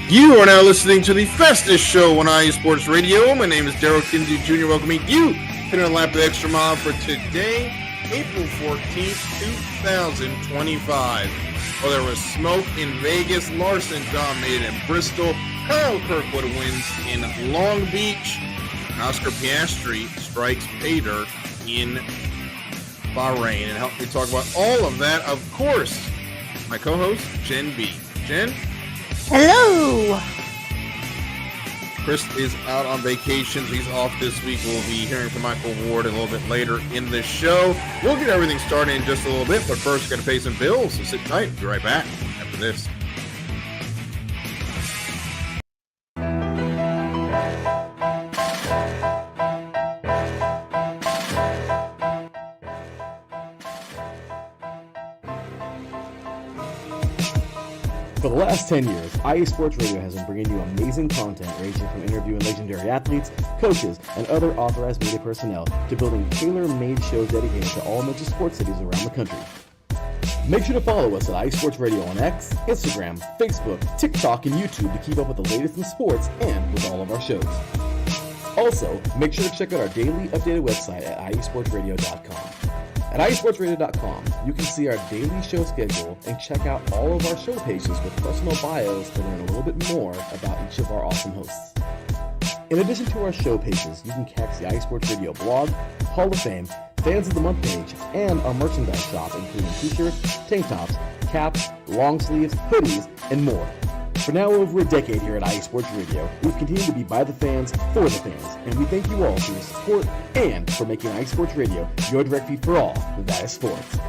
You are now listening to the fastest show on IE Sports Radio. My name is Daryl Kinsey Jr. Welcoming you to the lap of the extra mile for today, April 14th, 2025. Well, there was smoke in Vegas. Larson dominated in Bristol. Kyle Kirkwood wins in Long Beach. And Oscar Piastri strikes pay dirt in Bahrain. And help me talk about all of that, of course, my co-host, Jen B. Jen? Hello. Chris is out on vacation. He's off this week. We'll be hearing from Michael Ward a little bit later in the show. We'll get everything started in just a little bit, but first, got to pay some bills. So sit tight. We'll be right back after this. For the last 10 years, IE Sports Radio has been bringing you amazing content ranging from interviewing legendary athletes, coaches, and other authorized media personnel to building tailor-made shows dedicated to all major sports cities around the country. Make sure to follow us at IE Sports Radio on X, Instagram, Facebook, TikTok, and YouTube to keep up with the latest in sports and with all of our shows. Also, make sure to check out our daily updated website at iesportsradio.com. At iesportsradio.com, you can see our daily show schedule and check out all of our show pages with personal bios to learn a little bit more about each of our awesome hosts. In addition to our show pages, you can catch the iSports Radio blog, Hall of Fame, Fans of the Month page, and our merchandise shop, including t-shirts, tank tops, caps, long sleeves, hoodies, and more. For now over a decade here at IE Sports Radio, we've continued to be by the fans, for the fans, and we thank you all for your support and for making IE Sports Radio your direct feed for all that is sports.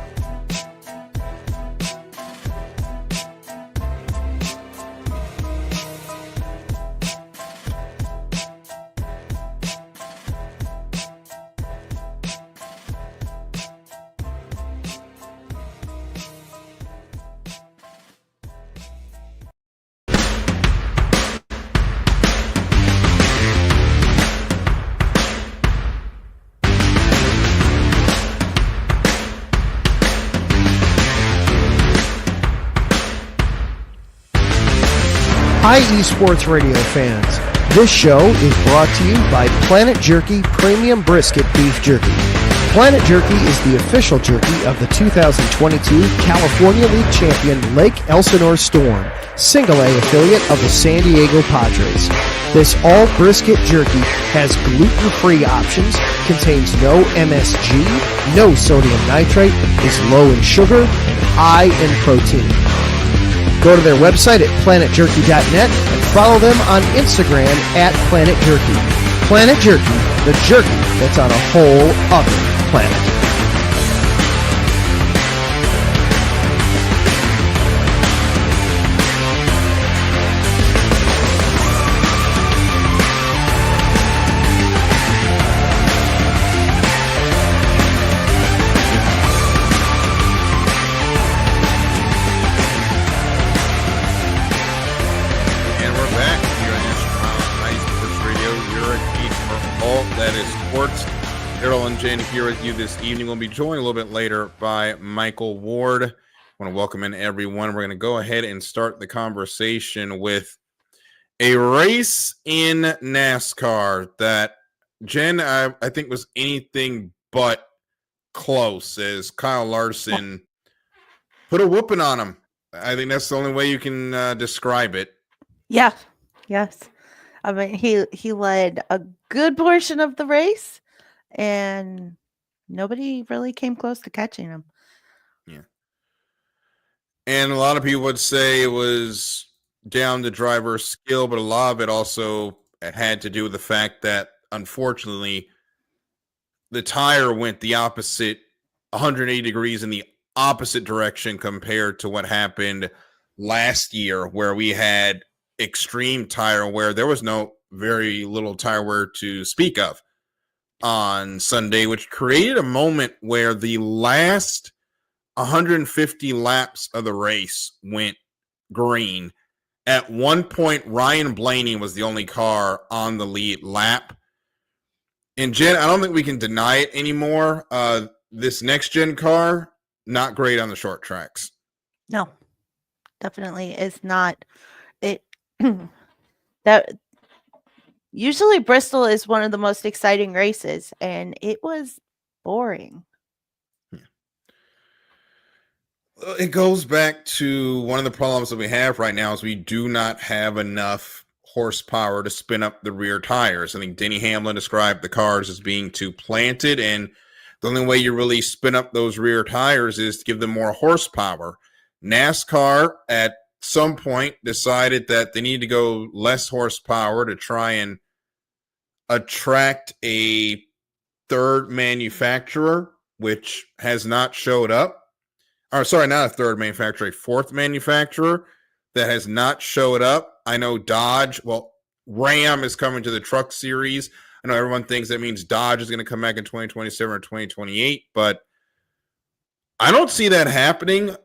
IE Sports Radio fans, this show is brought to you by Planet Jerky Premium Brisket Beef Jerky. Planet Jerky is the official jerky of the 2022 California League champion Lake Elsinore Storm, Single A affiliate of the San Diego Padres. This all brisket jerky has gluten-free options, contains no MSG, no sodium nitrate, is low in sugar, and high in protein. Go to their website at planetjerky.net and follow them on Instagram at Planet Jerky. Planet Jerky, the jerky that's on a whole other planet. Jen here with you this evening. We'll be joined a little bit later by Michael Ward. I want to welcome in everyone. We're going to go ahead and start the conversation with a race in NASCAR that, Jen, I think was anything but close, as Kyle Larson put a whooping on him. I think that's the only way you can describe it. Yeah. Yes. I mean, he led a good portion of the race, and nobody really came close to catching him. Yeah. And a lot of people would say it was down to driver's skill, but a lot of it also had to do with the fact that, unfortunately, the tire went the opposite, 180 degrees in the opposite direction compared to what happened last year, where we had extreme tire wear. There was very little tire wear to speak of on Sunday, which created a moment where the last 150 laps of the race went green. At one point, Ryan Blaney was the only car on the lead lap. And Jen, I don't think we can deny it anymore. This next gen car, not great on the short tracks. No, definitely is not. that usually Bristol is one of the most exciting races, and it was boring. It goes back to one of the problems that we have right now is we do not have enough horsepower to spin up the rear tires. I think Denny Hamlin described the cars as being too planted, and the only way you really spin up those rear tires is to give them more horsepower. NASCAR at some point decided that they need to go less horsepower to try and attract a third manufacturer, which has not showed up. Or sorry, not a third manufacturer, a fourth manufacturer that has not showed up. I know Dodge, well, Ram is coming to the truck series. I know everyone thinks that means Dodge is going to come back in 2027 or 2028, but I don't see that happening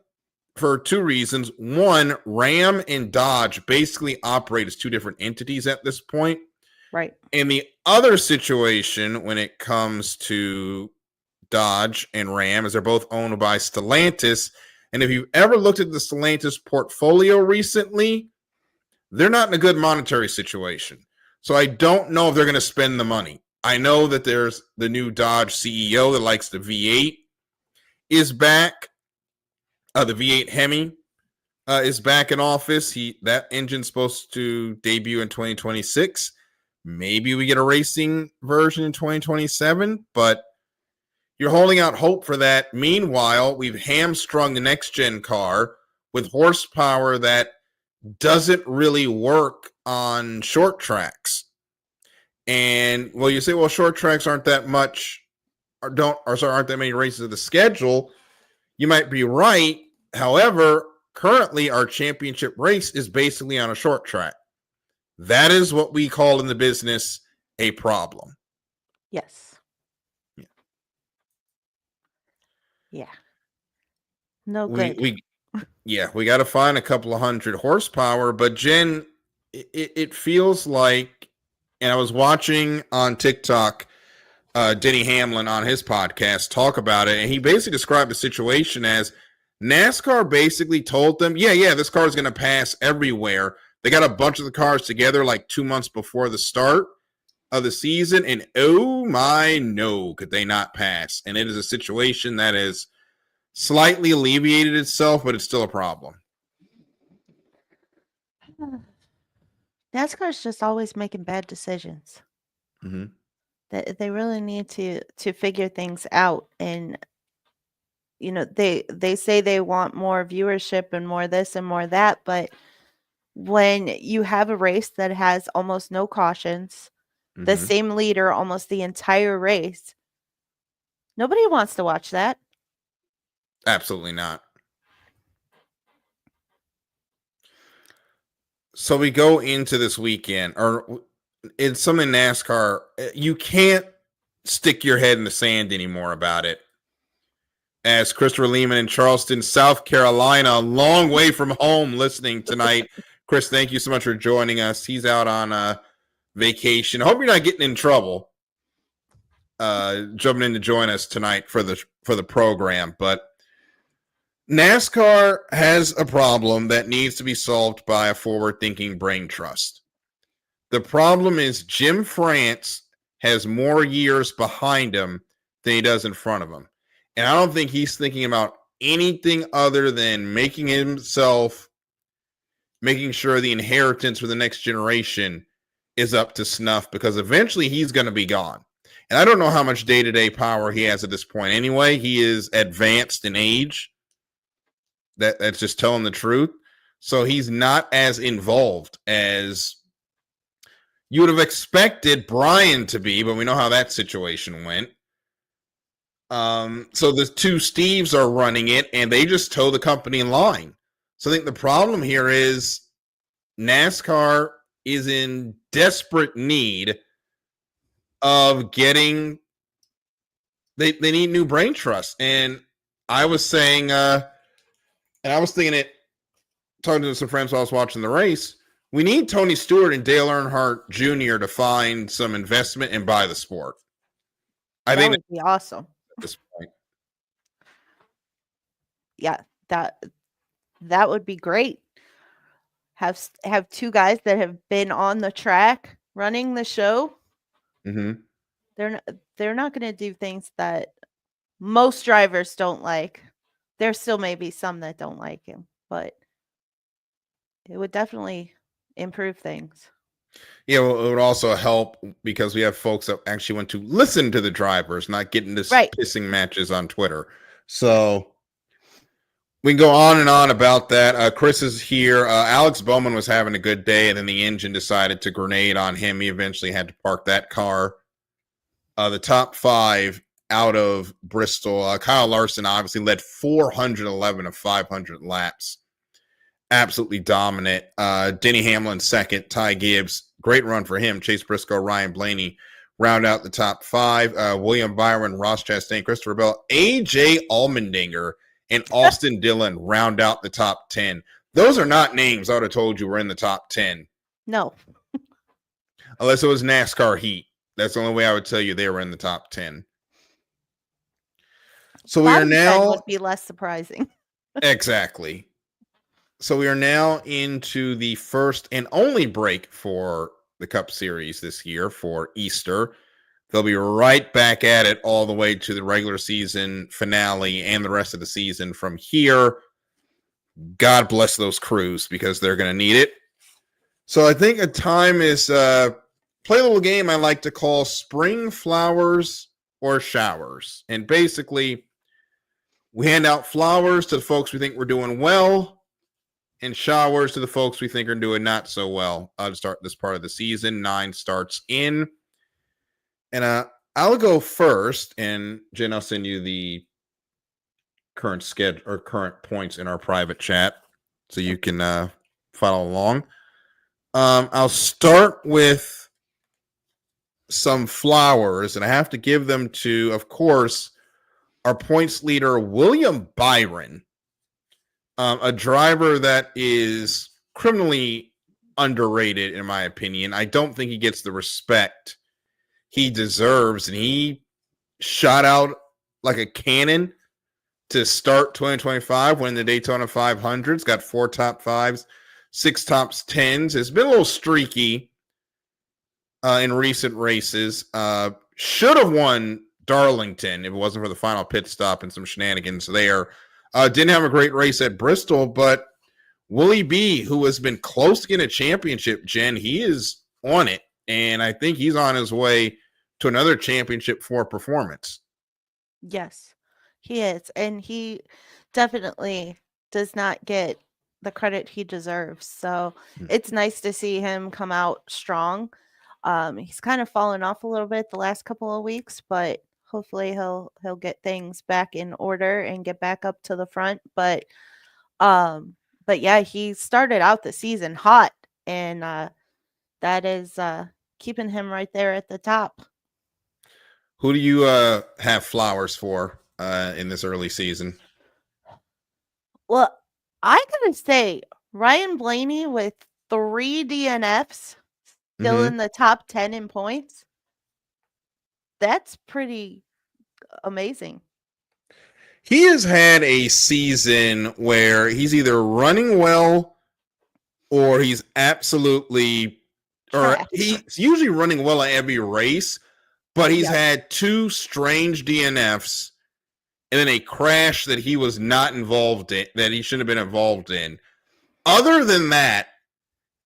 for two reasons. One, Ram and Dodge basically operate as two different entities at this point. Right. And the other situation when it comes to Dodge and Ram is they're both owned by Stellantis. And if you've ever looked at the Stellantis portfolio recently, they're not in a good monetary situation. So I don't know if they're going to spend the money. I know that there's the new Dodge CEO that likes the V8 is back. The V8 Hemi is back in office. That engine's supposed to debut in 2026. Maybe we get a racing version in 2027, but you're holding out hope for that. Meanwhile, we've hamstrung the next gen car with horsepower that doesn't really work on short tracks. And well, you say, well, short tracks aren't that much, aren't that many races of the schedule. You might be right. However, currently our championship race is basically on a short track. That is what we call in the business a problem. Yes. Yeah. No good. We got to find a couple of hundred horsepower. But Jen, it feels like, and I was watching on TikTok Denny Hamlin on his podcast talk about it, and he basically described the situation as NASCAR basically told them, yeah, this car is going to pass everywhere. They got a bunch of the cars together like 2 months before the start of the season, and oh my, no, could they not pass. And it is a situation that is slightly alleviated itself, but it's still a problem. NASCAR's just always making bad decisions. Mm-hmm. They really need to figure things out. And they say they want more viewership and more this and more that, but when you have a race that has almost no cautions, the same leader almost the entire race, nobody wants to watch that. Absolutely not. So we go into this weekend, or in something NASCAR, you can't stick your head in the sand anymore about it. As Christopher Lehman in Charleston, South Carolina, a long way from home, listening tonight. Chris, thank you so much for joining us. He's out on vacation. I hope you're not getting in trouble jumping in to join us tonight for the program. But NASCAR has a problem that needs to be solved by a forward-thinking brain trust. The problem is Jim France has more years behind him than he does in front of him. And I don't think he's thinking about anything other than making sure the inheritance for the next generation is up to snuff, because eventually he's going to be gone. And I don't know how much day-to-day power he has at this point. Anyway, he is advanced in age. That's just telling the truth. So he's not as involved as you would have expected Brian to be, but we know how that situation went. So the two Steves are running it, and they just toe the company in line. So I think the problem here is NASCAR is in desperate need of getting. They need new brain trust, and I was saying, and I was thinking it. Talking to some friends while I was watching the race, we need Tony Stewart and Dale Earnhardt Jr. to find some investment and buy the sport. I think that would be awesome. At this point. Yeah, that would be great. have two guys that have been on the track running the show. Mm-hmm. They're not going to do things that most drivers don't like. There still may be some that don't like him, but it would definitely improve things. Yeah, well, it would also help because we have folks that actually want to listen to the drivers, not get into Right. pissing matches on Twitter. So we can go on and on about that. Chris is here. Alex Bowman was having a good day, and then the engine decided to grenade on him. He eventually had to park that car. The top 5 out of Bristol. Kyle Larson obviously led 411 of 500 laps. Absolutely dominant. Denny Hamlin second. Ty Gibbs, great run for him. Chase Briscoe, Ryan Blaney round out the top 5. William Byron, Ross Chastain, Christopher Bell, AJ Allmendinger, and Austin Dillon round out the top 10. Those are not names I would have told you were in the top 10. No. Unless it was NASCAR Heat. That's the only way I would tell you they were in the top 10. So we are now would be less surprising. Exactly. So we are now into the first and only break for the Cup Series this year for Easter. They'll be right back at it all the way to the regular season finale and the rest of the season from here. God bless those crews because they're going to need it. So I think a time is play a little game I like to call Spring Flowers or Showers. And basically, we hand out flowers to the folks we think we're doing well and showers to the folks we think are doing not so well to start this part of the season. 9 starts in. And I'll go first, and Jen, I'll send you the current schedule or current points in our private chat so you can follow along. I'll start with some flowers, and I have to give them to, of course, our points leader, William Byron, a driver that is criminally underrated, in my opinion. I don't think he gets the respect he deserves, and he shot out like a cannon to start 2025, winning the Daytona 500s, got 4 top 5s, 6 top 10s. It's been a little streaky in recent races. Should have won Darlington if it wasn't for the final pit stop and some shenanigans there. Didn't have a great race at Bristol, but Willie B, who has been close to getting a championship, Jen, he is on it, and I think he's on his way to another championship for performance. Yes, he is, and he definitely does not get the credit he deserves. So it's nice to see him come out strong. He's kind of fallen off a little bit the last couple of weeks, but hopefully he'll get things back in order and get back up to the front. But yeah, he started out the season hot, and that is keeping him right there at the top. Who do you have flowers for in this early season? Well, I gotta say, Ryan Blaney with 3 DNFs, still in the top 10 in points. That's pretty amazing. He has had a season where he's either running well or he's absolutely, or he's usually running well at every race, but he's had 2 strange DNFs and then a crash that he was not involved in, that he shouldn't have been involved in. Other than that,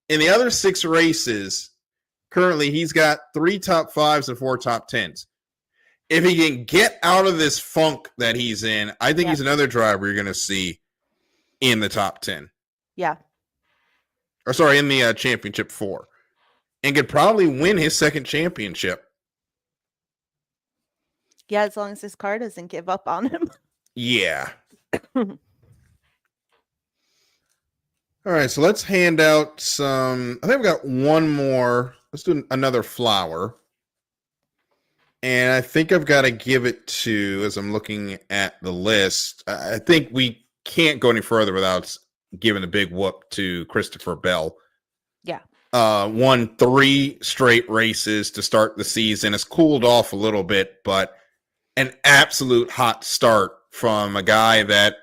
in the other 6 races, currently he's got 3 top 5s and 4 top 10s. If he can get out of this funk that he's in, I think he's another driver you're going to see in the top 10. Yeah. Or sorry, in the championship 4. And could probably win his second championship. Yeah, as long as his car doesn't give up on him. Yeah. All right, so let's hand out some. I think we've got one more. Let's do another flower. And I think I've got to give it to, as I'm looking at the list, I think we can't go any further without giving a big whoop to Christopher Bell. Yeah. Won 3 straight races to start the season. It's cooled off a little bit, but an absolute hot start from a guy that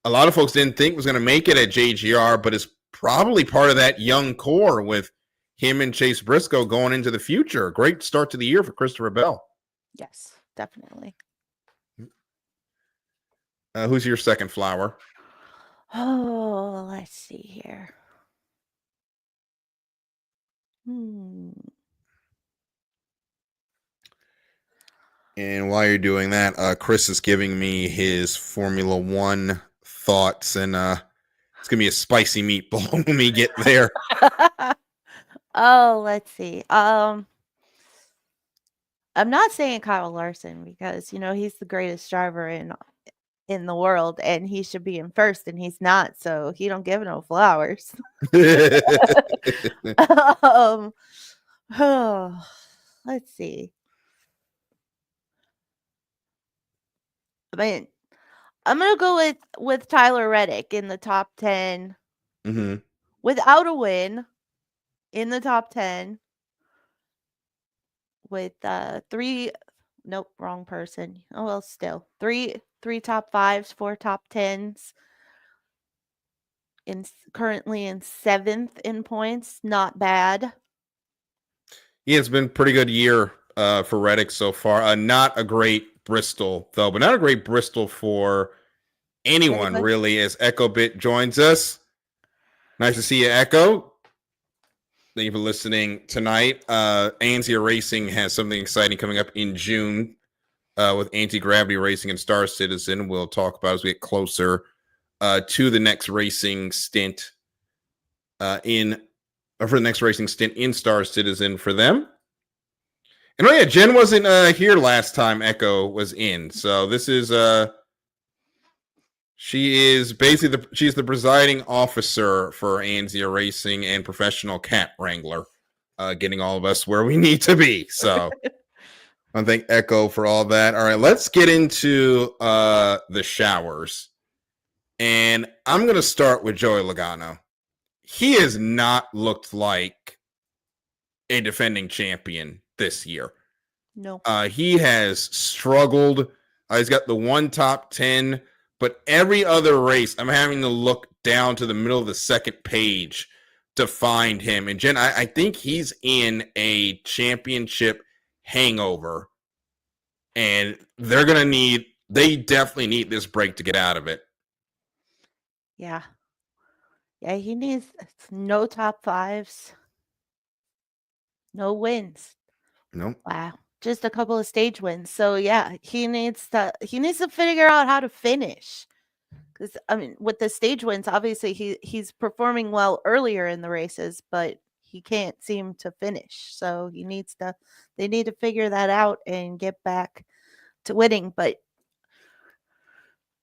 a lot of folks didn't think was going to make it at JGR, but has probably part of that young core with him and Chase Briscoe going into the future. Great start to the year for Christopher Bell. Yes, definitely. Who's your second flower? Oh, let's see here. And while you're doing that, Chris is giving me his Formula One thoughts, and it's gonna be a spicy meatball when we get there. Oh, let's see. I'm not saying Kyle Larson because he's the greatest driver in the world, and he should be in first, and he's not, so he don't give no flowers. Oh, let's see. I mean, I'm gonna go with Tyler Reddick in the top 10 without a win in the top 10 with nope, wrong person. Oh well, still three top 5s, 4 top 10s, currently in 7th in points. Not bad. Yeah, it's been a pretty good year for Reddick so far. Not a great Bristol, though, but not a great Bristol for anyone, really, as Echo Bit joins us. Nice to see you, Echo. Thank you for listening tonight. Anzia Racing has something exciting coming up in June with Anti-Gravity Racing and Star Citizen. We'll talk about as we get closer to the next racing stint for the next racing stint in Star Citizen for them. And Jen wasn't here last time Echo was in. So this is she is basically she's the presiding officer for Anzia Racing and professional cat wrangler, getting all of us where we need to be. So I thank Echo for all that. All right, let's get into the showers. And I'm going to start with Joey Logano. He has not looked like a defending champion this year. No. He has struggled. He's got the one top 10, but every other race, I'm having to look down to the middle of the second page to find him. And Jen, I think he's in a championship hangover, and they definitely need this break to get out of it. Yeah. Yeah, he needs no top 5s. No wins. No. Wow. Just a couple of stage wins. So yeah, he needs to figure out how to finish. Because with the stage wins, obviously he's performing well earlier in the races, but he can't seem to finish. So they need to figure that out and get back to winning. But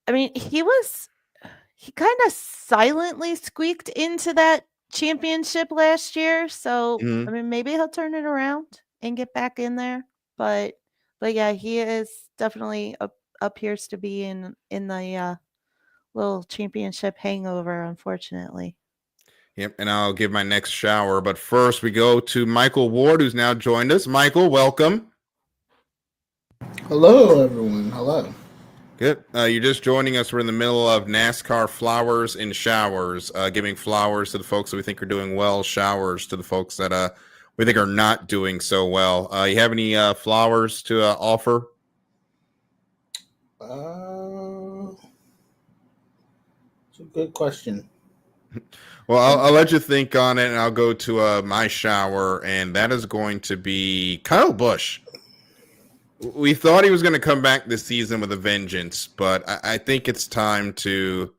he kind of silently squeaked into that championship last year. So maybe he'll turn it around and get back in there. But yeah, he is definitely appears to be in the little championship hangover, unfortunately. Yep, and I'll give my next shower. But first, we go to Michael Ward, who's now joined us. Michael, welcome. Hello, everyone. Hello. Good. You're just joining us. We're in the middle of NASCAR flowers and showers, giving flowers to the folks that we think are doing well, showers to the folks that we think are not doing so well. You have any flowers to offer? It's a good question. Well, I'll let you think on it, and I'll go to my shower, and that is going to be Kyle Busch. We thought he was going to come back this season with a vengeance, but I think it's time to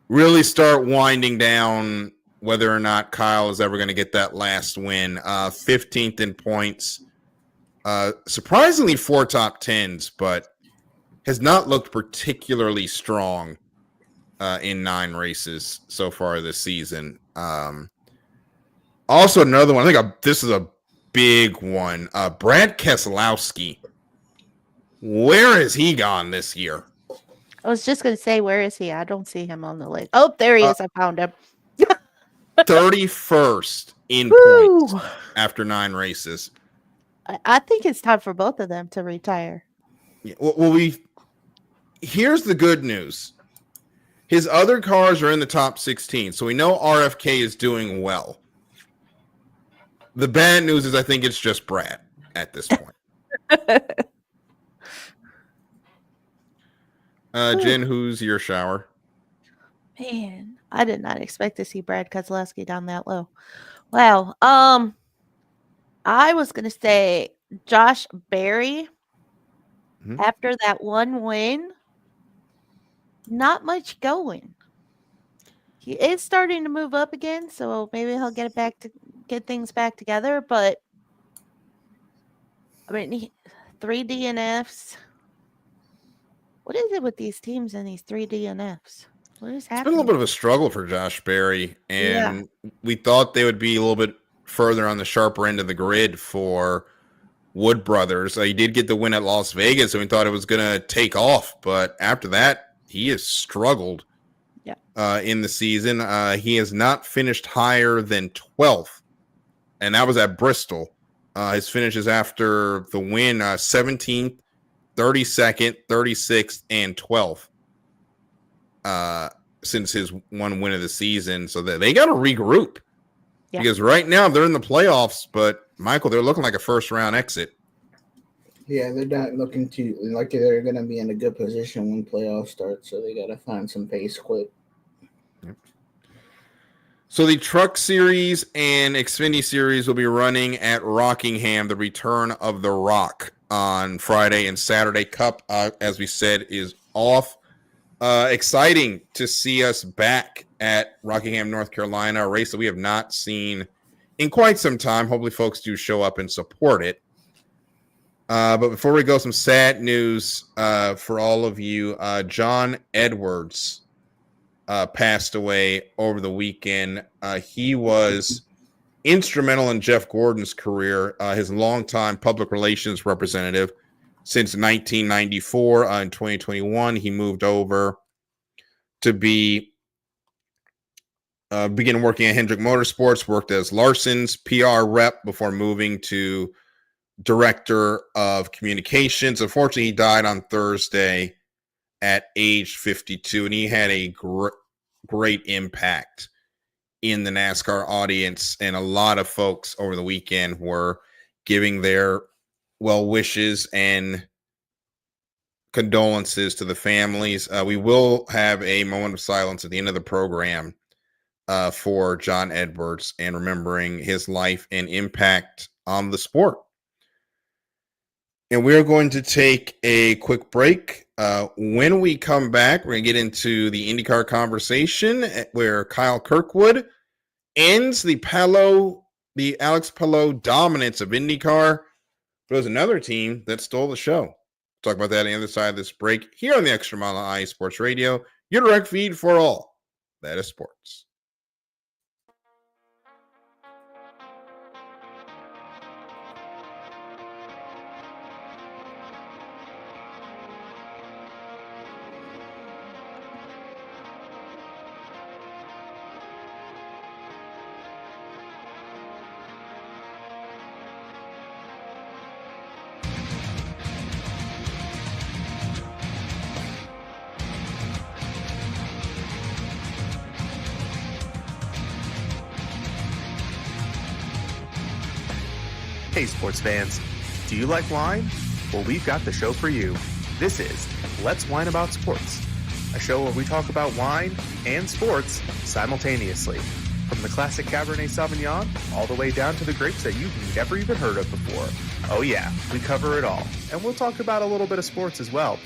really start winding down whether or not Kyle is ever going to get that last win. 15th in points. Surprisingly, 4 top 10s, but has not looked particularly strong in 9 races so far this season. Also, another one, I think this is a big one. Brad Keselowski. Where has he gone this year? I was just going to say, where is he? I don't see him on the list. Oh, there he is. I found him. 31st in points after 9 races. I think it's time for both of them to retire. Yeah, well, here's the good news. His other cars are in the top 16, so we know RFK is doing well. The bad news is I think it's just Brad at this point. Jen, who's your shower? Man, I did not expect to see Brad Keselowski down that low. Wow. I was gonna say Josh Berry. Mhm. After that one win, not much going. He is starting to move up again, so maybe he'll get things back together. But I mean, 3 DNFs. What is it with these teams and these 3 DNFs? What is It's been a happening? little bit of a struggle for Josh Berry, Yeah. and we thought they would be a little bit further on the sharper end of the grid for Wood Brothers. He did get the win at Las Vegas, and we thought it was going to take off, but after that, he has struggled in the season. He has not finished higher than 12th, and that was at Bristol. His finishes after the win, 17th, 32nd, 36th, and 12th. Since his one win of the season, so that they got to regroup because right now they're in the playoffs, but Michael, they're looking like a first round exit. Yeah, they're not looking to like they're going to be in a good position when playoffs start, so they got to find some pace quick. So the Truck Series and Xfinity Series will be running at Rockingham. The return of the Rock on Friday and Saturday. Cup, as we said, is off. Exciting to see us back at Rockingham, North Carolina, a race that we have not seen in quite some time. Hopefully folks do show up and support it. But before we go, some sad news for all of you. John Edwards passed away over the weekend. He was instrumental in Jeff Gordon's career, his longtime public relations representative. Since 1994, in 2021, he moved over to begin working at Hendrick Motorsports, worked as Larson's PR rep before moving to director of communications. Unfortunately, he died on Thursday at age 52, and he had a great impact in the NASCAR audience, and a lot of folks over the weekend were giving their well wishes and condolences to the families. We will have a moment of silence at the end of the program for John Edwards and remembering his life and impact on the sport. And we're going to take a quick break. When we come back, we're going to get into the IndyCar conversation where Kyle Kirkwood ends the Alex Palou dominance of IndyCar. But there's another team that stole the show. Talk about that on the other side of this break here on the Extra Mile on IE Sports Radio, your direct feed for all that is sports. Hey sports fans, do you like wine? Well, we've got the show for you. This is Let's Wine About Sports, a show where we talk about wine and sports simultaneously. From the classic Cabernet Sauvignon all the way down to the grapes that you've never even heard of before. Oh yeah, we cover it all. And we'll talk about a little bit of sports as well.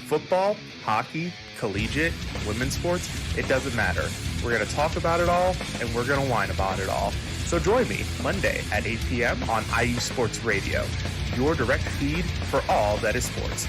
Football, hockey, collegiate, women's sports, it doesn't matter. We're going to talk about it all, and we're going to whine about it all. So join me Monday at 8 p.m. on IU Sports Radio, your direct feed for all that is sports.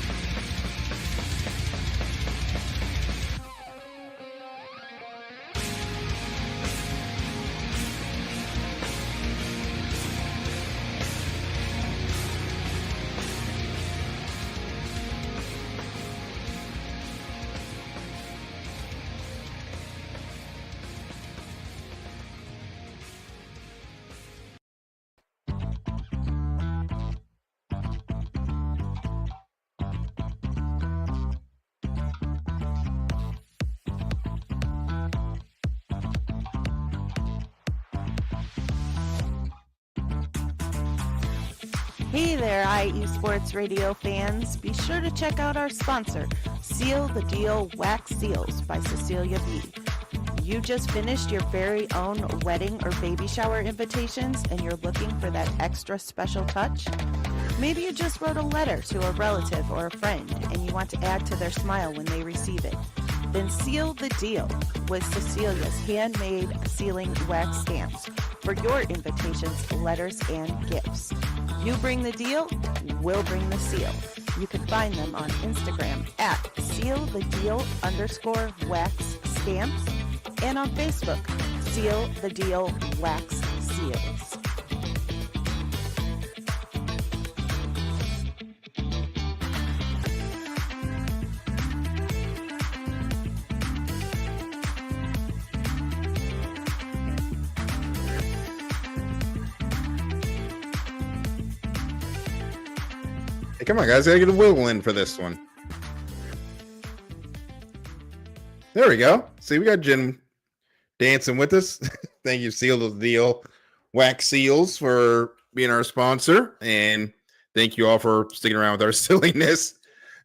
Hey there, IE Sports Radio fans. Be sure to check out our sponsor, Seal the Deal Wax Seals by Cecilia B. You just finished your very own wedding or baby shower invitations and you're looking for that extra special touch? Maybe you just wrote a letter to a relative or a friend and you want to add to their smile when they receive it. Then seal the deal with Cecilia's handmade sealing wax stamps for your invitations, letters, and gifts. You bring the deal, we'll bring the seal. You can find them on Instagram at sealthedeal_wax stamps and on Facebook, Seal the Deal Wax Seals. Hey, come on, guys. I gotta get a wiggle in for this one. There we go. See, we got Jen dancing with us. Thank you, Seal the Deal Wax Seals, for being our sponsor. And thank you all for sticking around with our silliness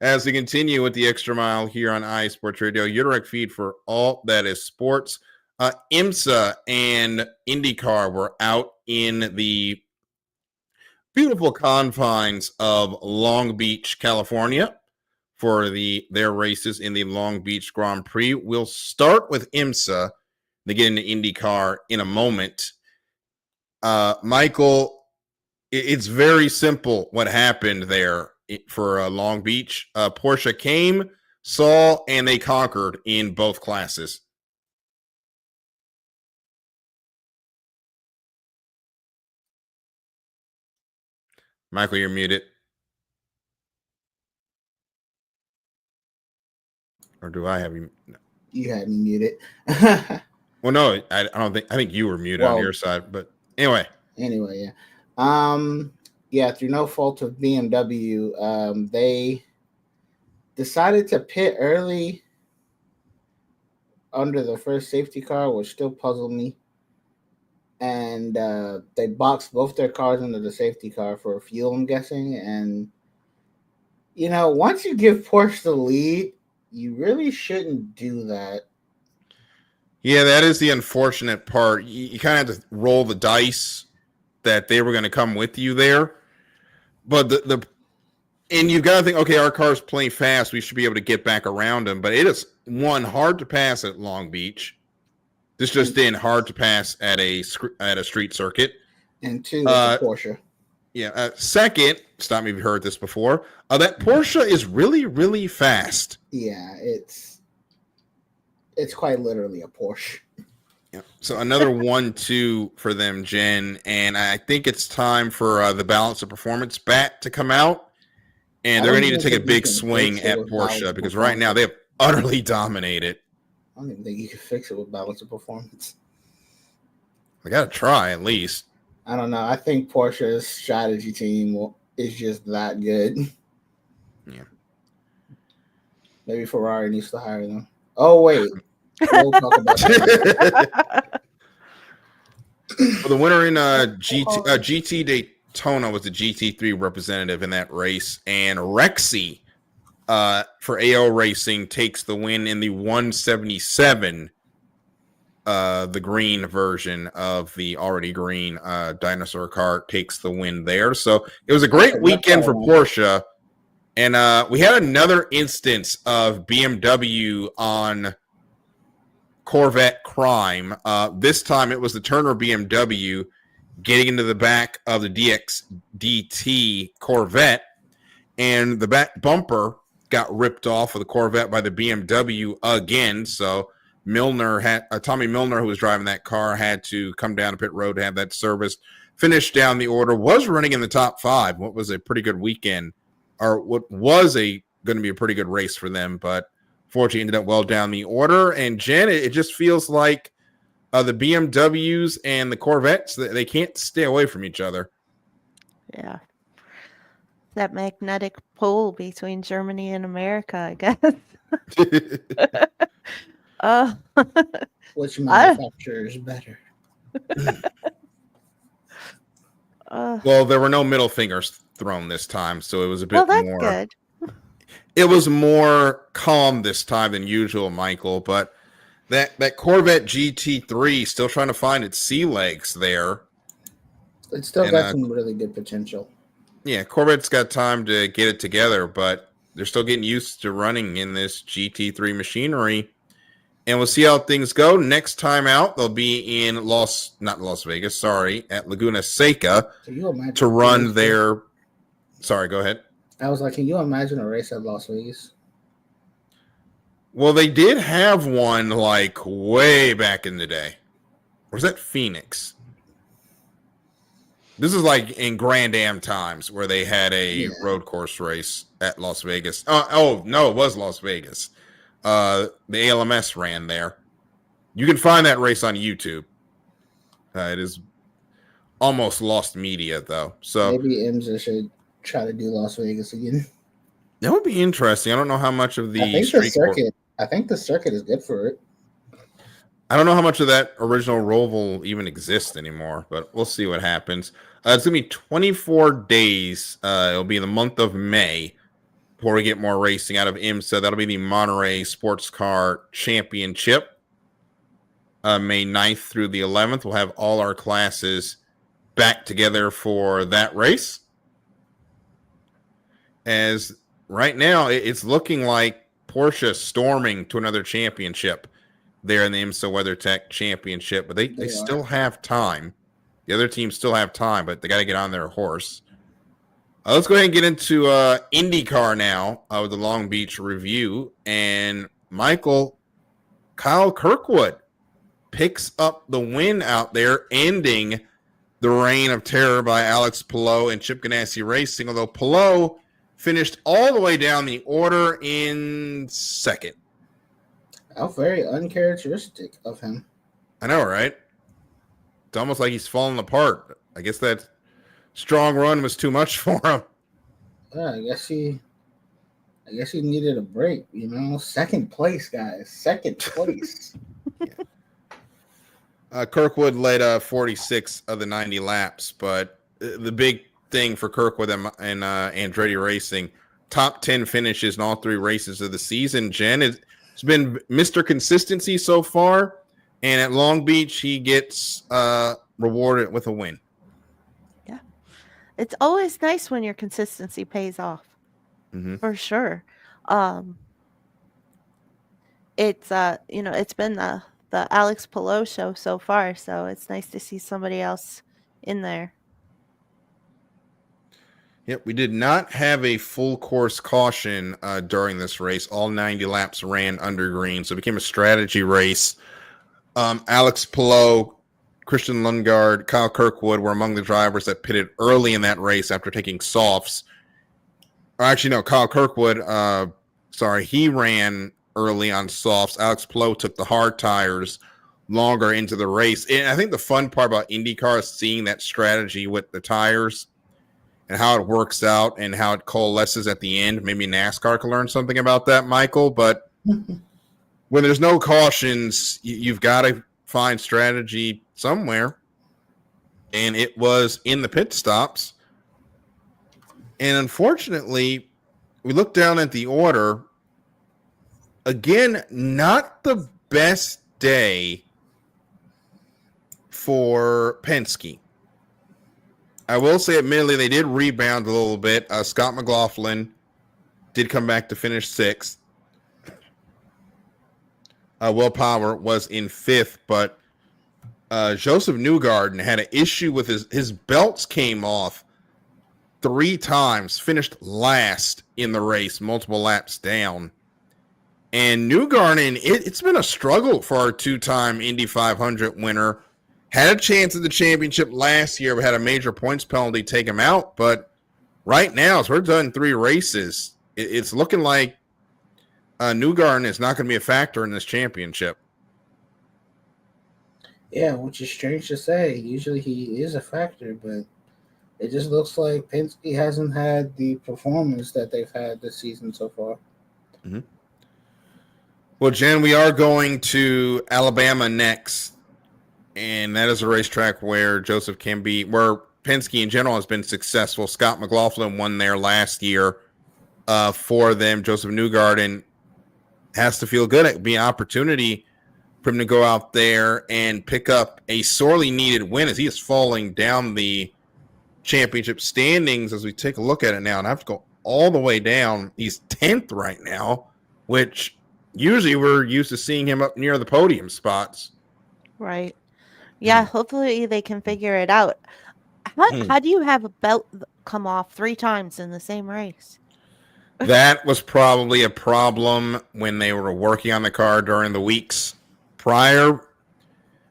as we continue with the extra mile here on iSports Radio, your direct feed for all that is sports. IMSA and IndyCar were out in the beautiful confines of Long Beach, California, for their races in the Long Beach Grand Prix. We'll start with IMSA, then get into IndyCar in a moment. Michael, it's very simple what happened there for Long Beach. Porsche came, saw, and they conquered in both classes. Michael, you're muted. Or do I have you? No. You had me muted. Well, no, I don't think. I think you were muted on your side. But anyway. Yeah. Yeah, through no fault of BMW, they decided to pit early under the first safety car, which still puzzled me. And they boxed both their cars under the safety car for fuel, I'm guessing. And, you know, once you give Porsche the lead, you really shouldn't do that. Yeah, that is the unfortunate part. You kind of have to roll the dice that they were going to come with you there. But and you've got to think, okay, our car's playing fast. We should be able to get back around them. But it is, one, hard to pass at Long Beach. This just in, hard to pass at a street circuit. And two, Porsche. Yeah. Second, stop me if you've heard this before. That Porsche is really, really fast. Yeah, it's quite literally a Porsche. Yeah. So another 1-2 for them, Jen. And I think it's time for the balance of performance bat to come out. And they're going to need to take a big swing at Porsche because right now they have utterly dominated. I don't even think you can fix it with balance of performance. I got to try at least. I don't know. I think Porsche's strategy team is just that good. Yeah. Maybe Ferrari needs to hire them. Oh, wait. We'll talk about that. Well, the winner in GT Daytona was the GT3 representative in that race. And Rexy for AO Racing takes the win in the 177, the green version of the already green dinosaur car takes the win there. So it was a great weekend for Porsche. And we had another instance of BMW on Corvette crime. This time it was the Turner BMW getting into the back of the DXDT Corvette, and the back bumper got ripped off of the Corvette by the BMW again. So Tommy Milner, who was driving that car, had to come down to pit road to have that serviced. Finished down the order, was running in the top 5. What was a pretty good weekend, or what was going to be a pretty good race for them, but fortunately ended up well down the order. And Jen, it just feels like the BMWs and the Corvettes, they can't stay away from each other. Yeah. That magnetic pole between Germany and America, I guess. Which manufacturer is better? Well, there were no middle fingers thrown this time, so it was a bit Well, that's more. good. It was more calm this time than usual, Michael. But that Corvette GT3 still trying to find its sea legs there. It's still And, got some really good potential. Yeah, Corvette's got time to get it together, but they're still getting used to running in this GT3 machinery. And we'll see how things go. Next time out, they'll be in not Las Vegas, at Laguna Seca to run their. Sorry, go ahead. I was like, can you imagine a race at Las Vegas? Well, they did have one like way back in the day. Or was that Phoenix? This is like in Grand Am times where they had a road course race at Las Vegas. No, it was Las Vegas. The ALMS ran there. You can find that race on YouTube. It is almost lost media, though. So maybe IMSA should try to do Las Vegas again. That would be interesting. I don't know how much of the I think the circuit is good for it. I don't know how much of that original Roval even exists anymore, but we'll see what happens. It's going to be 24 days. It'll be in the month of May before we get more racing out of IMSA. That'll be the Monterey Sports Car Championship. May 9th through the 11th. We'll have all our classes back together for that race. As right now, it's looking like Porsche storming to another championship there in the IMSA WeatherTech Championship, but they still have time. The other teams still have time, but they got to get on their horse. Let's go ahead and get into IndyCar now with the Long Beach Review. And Kyle Kirkwood picks up the win out there, ending the reign of terror by Alex Palou and Chip Ganassi Racing, although Palou finished all the way down the order in second. How very uncharacteristic of him. I know, right? It's almost like he's falling apart. I guess that strong run was too much for him. Yeah, I guess he needed a break, Second place, guys. Second place. Kirkwood led 46 of the 90 laps, but the big thing for Kirkwood and Andretti Racing, top 10 finishes in all three races of the season. Jen, it's been Mr. Consistency so far, and at Long Beach, he gets rewarded with a win. Yeah. It's always nice when your consistency pays off, for sure. It's it's been the Alex Palou show so far, so it's nice to see somebody else in there. Yep, we did not have a full course caution during this race. All 90 laps ran under green, so it became a strategy race. Alex Palou, Christian Lundgaard, Kyle Kirkwood were among the drivers that pitted early in that race after taking softs. Actually, no, Kyle Kirkwood, he ran early on softs. Alex Palou took the hard tires longer into the race. And I think the fun part about IndyCar is seeing that strategy with the tires and how it works out and how it coalesces at the end. Maybe NASCAR can learn something about that, Michael. But when there's no cautions, you've got to find strategy somewhere. And it was in the pit stops. And unfortunately, we look down at the order. Again, not the best day for Penske. I will say, admittedly, they did rebound a little bit. Scott McLaughlin did come back to finish sixth. Will Power was in fifth, but Joseph Newgarden had an issue with his belts came off 3 times, finished last in the race, multiple laps down. And Newgarden, it's been a struggle for our 2-time Indy 500 winner. Had a chance at the championship last year, but had a major points penalty take him out. But right now, as we're done 3 races, it's looking like Newgarden is not going to be a factor in this championship. Yeah, which is strange to say. Usually he is a factor, but it just looks like Penske hasn't had the performance that they've had this season so far. Mm-hmm. Well, Jen, we are going to Alabama next. And that is a racetrack where Penske in general has been successful. Scott McLaughlin won there last year for them. Joseph Newgarden has to feel good. It would be an opportunity for him to go out there and pick up a sorely needed win as he is falling down the championship standings as we take a look at it now. And I have to go all the way down. He's 10th right now, which usually we're used to seeing him up near the podium spots. Right. Yeah, hopefully they can figure it out. How do you have a belt come off 3 times in the same race? That was probably a problem when they were working on the car during the weeks prior,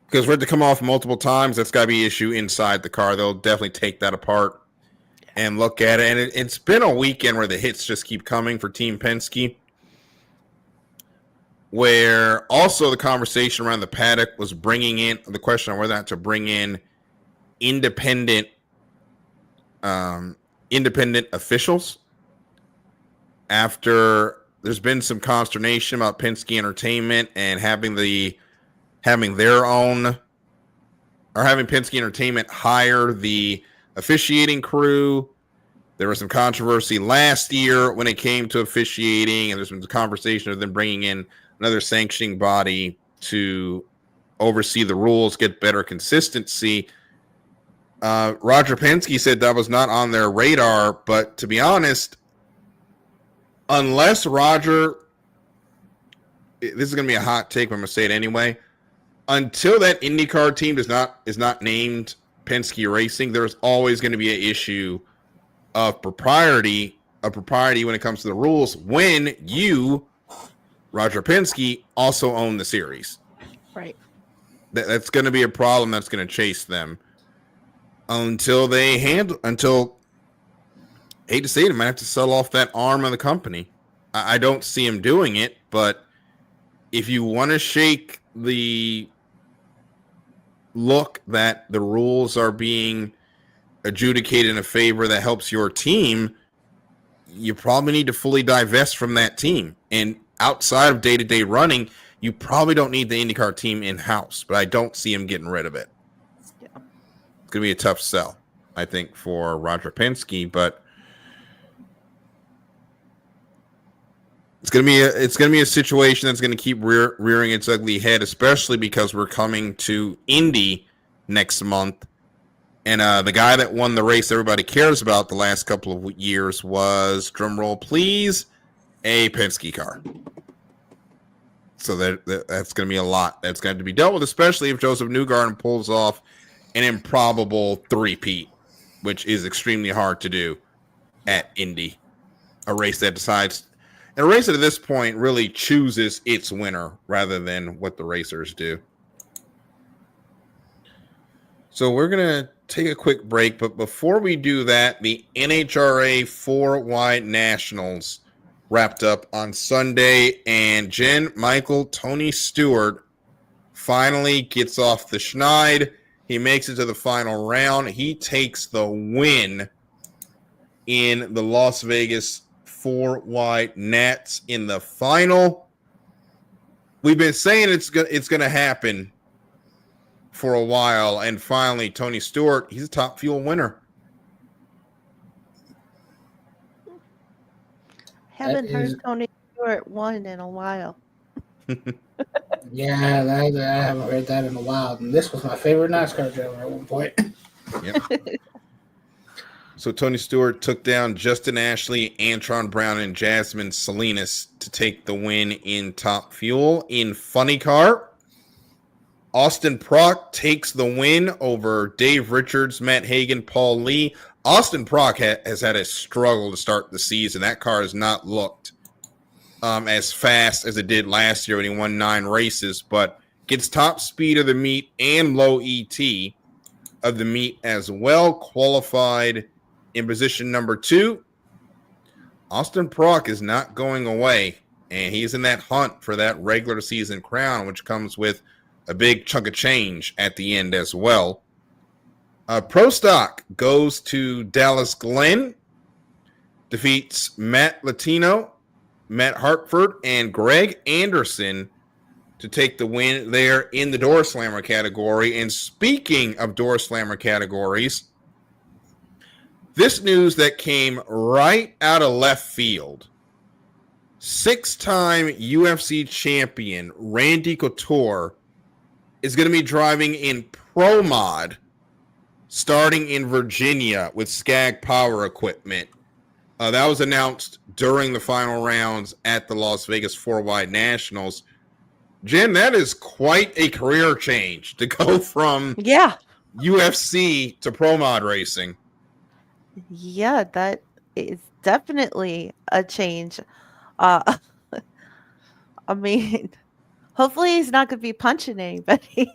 because for it to come off multiple times, that's got to be an issue inside the car. They'll definitely take that apart and look at it. And it's been a weekend where the hits just keep coming for Team Penske, where also the conversation around the paddock was bringing in the question of whether or not to bring in independent officials after there's been some consternation about Penske Entertainment and having Penske Entertainment hire the officiating crew. There was some controversy last year when it came to officiating, and there's been conversation of them bringing in another sanctioning body to oversee the rules, get better consistency. Roger Penske said that was not on their radar, but to be honest, unless Roger, this is going to be a hot take, but I'm going to say it anyway. Until that IndyCar team is not named Penske Racing, there's always going to be an issue of propriety when it comes to the rules when you, Roger Penske, also own the series. Right. That's going to be a problem that's going to chase them until I hate to say it, might have to sell off that arm of the company. I don't see him doing it, but if you want to shake the look that the rules are being adjudicated in a favor that helps your team, you probably need to fully divest from that team. And outside of day-to-day running, you probably don't need the IndyCar team in-house, but I don't see him getting rid of it. Yeah. It's going to be a tough sell, I think, for Roger Penske, but it's going to be a situation that's going to keep rearing its ugly head, especially because we're coming to Indy next month. And the guy that won the race everybody cares about the last couple of years was, drumroll please, a Penske car. So that's going to be a lot that's going to be dealt with, especially if Joseph Newgarden pulls off an improbable three-peat, which is extremely hard to do at Indy. A race that decides, and a race that at this point really chooses its winner rather than what the racers do. So we're going to take a quick break, but before we do that, the NHRA 4Y Nationals wrapped up on Sunday, and Jen, Michael, Tony Stewart finally gets off the schneid. He makes it to the final round. He takes the win in the Las Vegas 4Y Nats in the final. We've been saying it's going to happen for a while, and finally Tony Stewart, he's a Top Fuel winner. Haven't heard Tony Stewart won in a while. Yeah, I haven't heard that in a while. And this was my favorite NASCAR driver at one point. Yep. So Tony Stewart took down Justin Ashley, Antron Brown, and Jasmine Salinas to take the win in Top Fuel. In Funny Car, Austin Prock takes the win over Dave Richards, Matt Hagan, Paul Lee. Austin Prock has had a struggle to start the season. That car has not looked as fast as it did last year when he won 9 races, but gets top speed of the meet and low ET of the meet as well. Qualified in position number 2. Austin Prock is not going away, and he's in that hunt for that regular season crown, which comes with a big chunk of change at the end as well. Pro Stock goes to Dallas Glenn, defeats Matt Latino, Matt Hartford, and Greg Anderson to take the win there in the Door Slammer category. And speaking of Door Slammer categories, This news that came right out of left field. 6-time UFC champion Randy Couture is going to be driving in Pro Mod starting in Virginia with Skag Power Equipment. That was announced during the final rounds at the Las Vegas 4-Wide Nationals. Jen, that is quite a career change to go from UFC to Pro Mod racing. Yeah, that is definitely a change. I mean, hopefully he's not going to be punching anybody.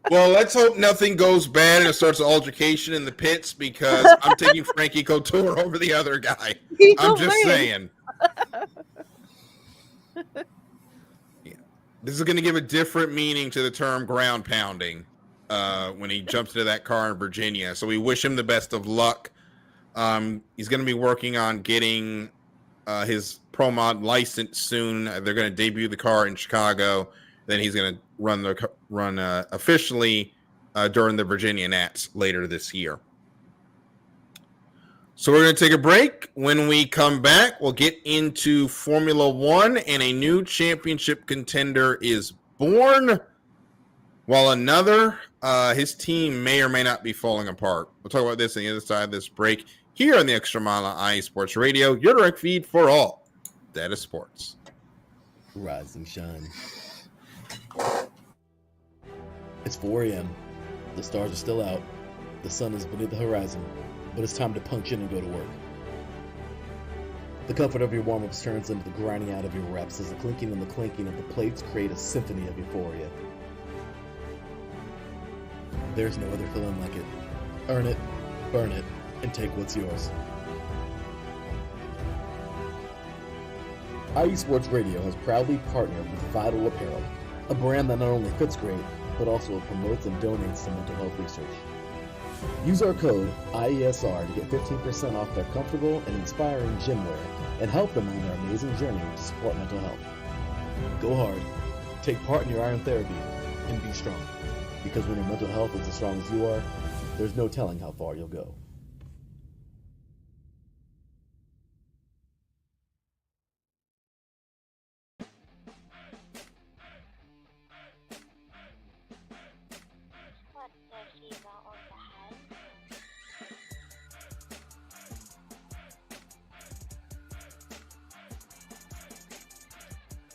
Well, let's hope nothing goes bad and it starts an altercation in the pits, because I'm taking Frankie Couture over the other guy. I'm just saying. Yeah. This is going to give a different meaning to the term ground pounding when he jumps into that car in Virginia. So we wish him the best of luck. He's going to be working on getting his Pro Mod license soon. They're going to debut the car in Chicago. Then he's going to run officially during the Virginia Nats later this year. So we're going to take a break. When we come back, we'll get into Formula One, and a new championship contender is born, while another, his team may or may not be falling apart. We'll talk about this on the other side of this break here on the Extra Mile on IE Sports Radio, your direct feed for all that is sports. Rise and shine. It's 4 a.m. The stars are still out. The sun is beneath the horizon, but it's time to punch in and go to work. The comfort of your warm-ups turns into the grinding out of your reps as the clinking and the clanking of the plates create a symphony of euphoria. There's no other feeling like it. Earn it, burn it, and take what's yours. IE Sports Radio has proudly partnered with Vital Apparel, a brand that not only fits great, but also promotes and donates to mental health research. Use our code IESR to get 15% off their comfortable and inspiring gym wear and help them on their amazing journey to support mental health. Go hard, take part in your iron therapy, and be strong. Because when your mental health is as strong as you are, there's no telling how far you'll go.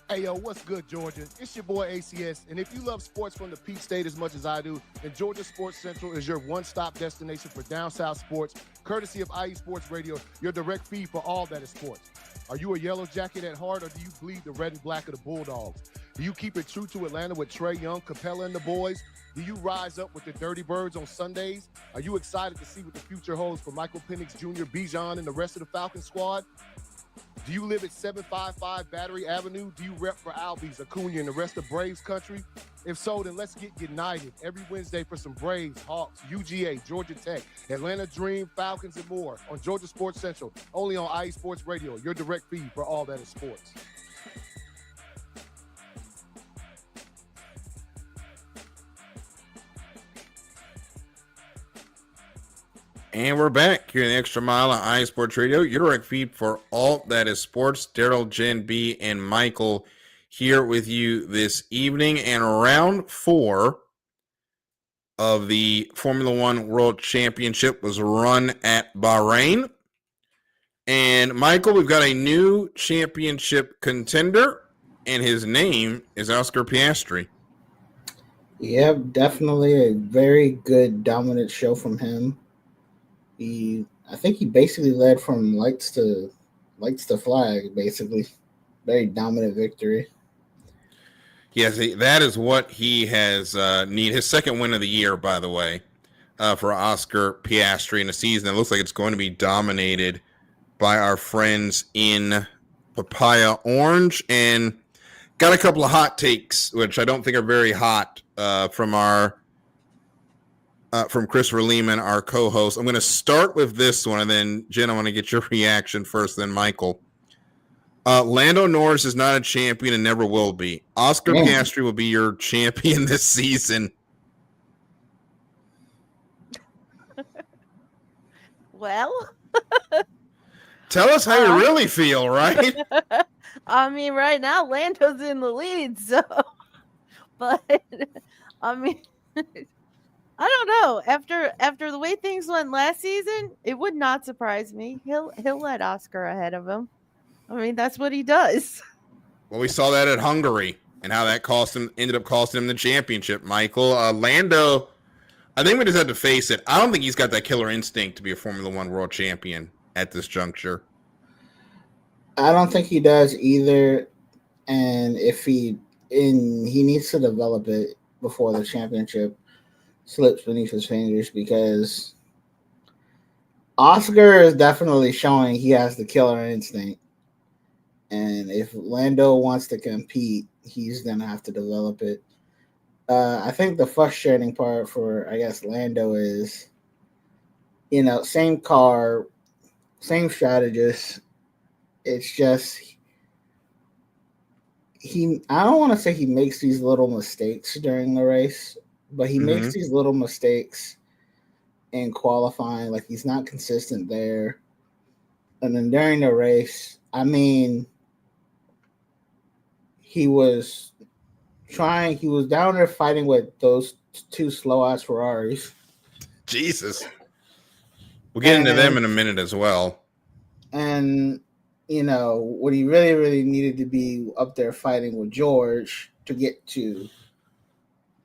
Hey, yo, what's good, Georgia? It's your boy ACS, and if you love sports from the Peach State as much as I do, then Georgia Sports Central is your one-stop destination for down south sports, courtesy of IE Sports Radio, your direct feed for all that is sports. Are you a yellow jacket at heart, or do you bleed the red and black of the Bulldogs? Do you keep it true to Atlanta with Trae Young, Capella, and the boys? Do you rise up with the Dirty Birds on Sundays? Are you excited to see what the future holds for Michael Penix Jr., Bijan, and the rest of the Falcon squad? Do you live at 755 Battery Avenue? Do you rep for Albies, Acuna, and the rest of Braves country? If so, then let's get united every Wednesday for some Braves, Hawks, UGA, Georgia Tech, Atlanta Dream, Falcons, and more on Georgia Sports Central, only on IE Sports Radio, your direct feed for all that is sports. And we're back here in the Extra Mile on IE Sports Radio, your direct feed for all that is sports. Daryl, Jen, B, and Michael here with you this evening. And round 4 of the Formula One World Championship was run at Bahrain. And Michael, we've got a new championship contender, and his name is Oscar Piastri. Yeah, definitely a very good dominant show from him. I think he basically led from lights to flag, basically. Very dominant victory. Yes, that is what he has need. His second win of the year, by the way, for Oscar Piastri in a season that looks like it's going to be dominated by our friends in Papaya Orange. And got a couple of hot takes, which I don't think are very hot, from Christopher Lehman, our co-host. I'm going to start with this one, and then, Jen, I want to get your reaction first, then Michael. Lando Norris is not a champion and never will be. Oscar Piastri will be your champion this season. Well, Tell us how you really feel, right? I mean, right now Lando's in the lead, so. But I mean, I don't know. After the way things went last season, it would not surprise me. He'll let Oscar ahead of him. I mean, that's what he does. Well, we saw that at Hungary and how that ended up costing him the championship, Michael. Lando, I think we just have to face it. I don't think he's got that killer instinct to be a Formula One world champion at this juncture. I don't think he does either. And he needs to develop it before the championship slips beneath his fingers, because Oscar is definitely showing he has the killer instinct. And if Lando wants to compete, he's going to have to develop it. I think the frustrating part for, I guess, Lando is, same car, same strategist. It's just, I don't want to say he makes these little mistakes during the race, but he makes these little mistakes in qualifying. Like, he's not consistent there. And then during the race, I mean, he was down there fighting with those two slow-ass Ferraris. Jesus. We'll get into them in a minute as well. And, what he really, really needed to be up there fighting with George to get to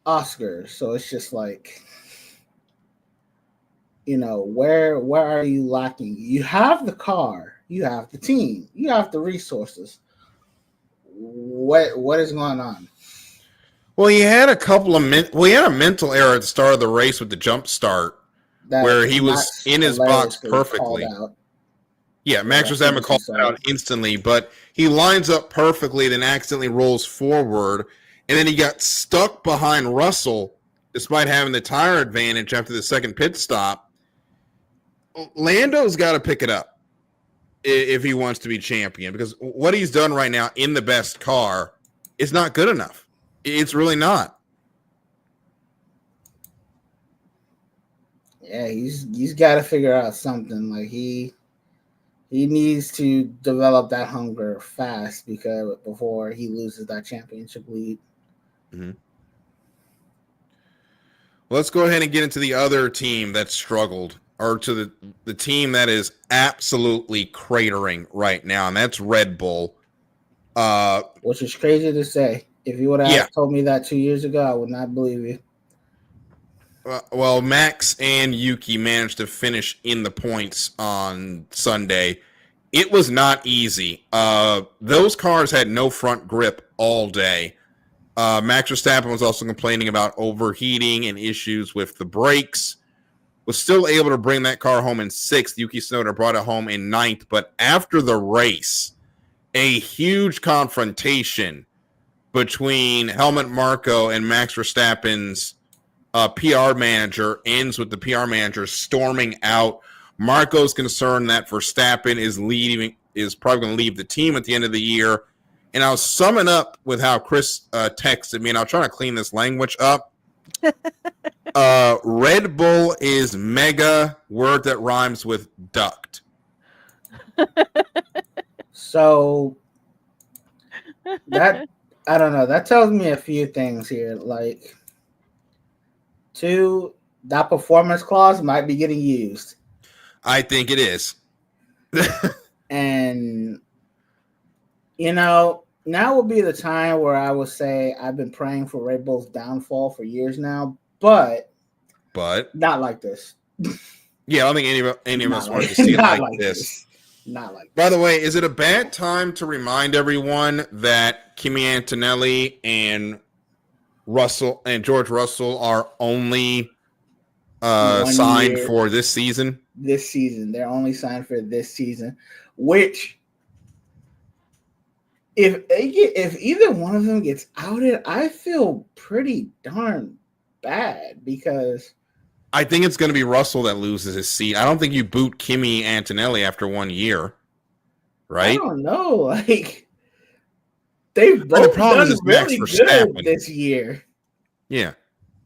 Oscar. So it's just like, where are you lacking? You have the car, you have the team, you have the resources. What is going on? Well, he had he had a mental error at the start of the race with the jump start, where he was in his box perfectly. Yeah, Max Verstappen called it out instantly, but he lines up perfectly, then accidentally rolls forward, and then he got stuck behind Russell despite having the tire advantage after the second pit stop. Lando's got to pick it up if he wants to be champion, because what he's done right now in the best car is not good enough. It's really not. Yeah, he's got to figure out something. Like, he needs to develop that hunger fast, because before he loses that championship lead. Mm-hmm. Well, let's go ahead and get into the other team that struggled, or to the team that is absolutely cratering right now, and that's Red Bull. Which is crazy to say. If you would have told me that 2 years ago, I would not believe you. Well, Max and Yuki managed to finish in the points on Sunday. It was not easy. Those cars had no front grip all day. Max Verstappen was also complaining about overheating and issues with the brakes. Was still able to bring that car home in 6th. Yuki Tsunoda brought it home in 9th. But after the race, a huge confrontation between Helmut Marko and Max Verstappen's PR manager ends with the PR manager storming out. Marco's concerned that Verstappen is probably going to leave the team at the end of the year. And I'll sum it up with how Chris texted me, and I'll try to clean this language up. Red Bull is mega, word that rhymes with duct. So that, I don't know, that tells me a few things here. Like, 2, that performance clause might be getting used. I think it is. And, now would be the time where I would say I've been praying for Red Bull's downfall for years now, but not like this. Yeah, I don't think any of us wanted to see it like this. Not like By the way, is it a bad time to remind everyone that Kimi Antonelli and George Russell are only signed for this season? This season. They're only signed for this season, which if either one of them gets outed, I feel pretty darn bad, because I think it's going to be Russell that loses his seat. I don't think you boot Kimi Antonelli after 1 year, right? I don't know. Like, they've both done really good this year. Yeah.